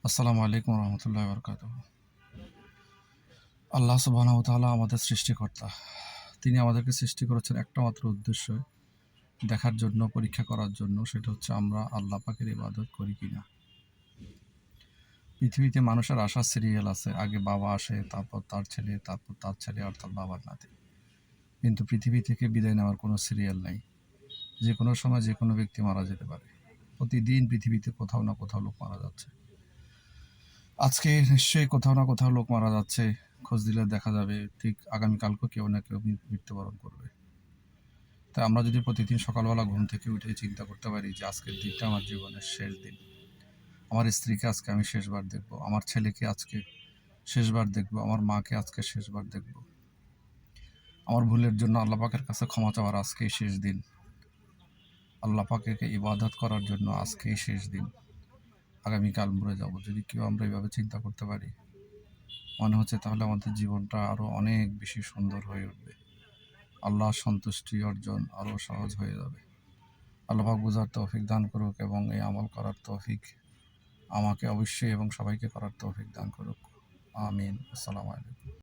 আসসালামু আলাইকুম রহমতুল্লাহ বরকাত। আল্লাহ সুবহানাহু ওয়া তাআলা আমাদের সৃষ্টিকর্তা। তিনি আমাদেরকে সৃষ্টি করেছেন একটা মাত্র উদ্দেশ্য, দেখার জন্য, পরীক্ষা করার জন্য। সেটা হচ্ছে আমরা আল্লাহ পাকের ইবাদত করি কিনা। পৃথিবীতে মানুষের আসার সিরিয়াল আছে, আগে বাবা আসে, তারপর তার ছেলে, তারপর তার ছেলে অর্থাৎ বাবার নাতি। কিন্তু পৃথিবী থেকে বিদায় নেওয়ার কোনো সিরিয়াল নাই। যে কোনো সময় যে কোনো ব্যক্তি মারা যেতে পারে। প্রতিদিন পৃথিবীতে কোথাও না কোথাও লোক মারা যাচ্ছে। আজকে নিশ্চয়ই কোথাও না কোথাও লোক মারা যাচ্ছে। খোঁজ দিলে দেখা যাবে ঠিক আগামীকালকেও কেউ না কেউ মৃত্যুবরণ করবে। তাই আমরা যদি প্রতিদিন সকালবেলা ঘুম থেকে উঠে চিন্তা করতে পারি যে আজকের দিনটা আমার জীবনের শেষ দিন, আমার স্ত্রীকে আজকে আমি শেষবার দেখব, আমার ছেলেকে আজকে শেষবার দেখব, আমার মাকে আজকে শেষবার দেখব, আমার ভুলের জন্য আল্লাহ পাকের কাছে ক্ষমা চাওয়ার আজকেই শেষ দিন, আল্লাহ পাকেকে ইবাদত করার জন্য আজকেই শেষ দিন, আগামীকাল মরে যাব। যদি কেউ আমরা এইভাবে চিন্তা করতে পারি, মনে হচ্ছে তাহলে আমাদের জীবনটা আরও অনেক বেশি সুন্দর হয়ে উঠবে। আল্লাহর সন্তুষ্টি অর্জন আরও সহজ হয়ে যাবে। আল্লাহ পাক বুঝার তৌফিক দান করুক এবং এই আমল করার তৌফিক আমাকে অবশ্যই এবং সবাইকে করার তৌফিক দান করুক। আমিন। আসসালামু আলাইকুম।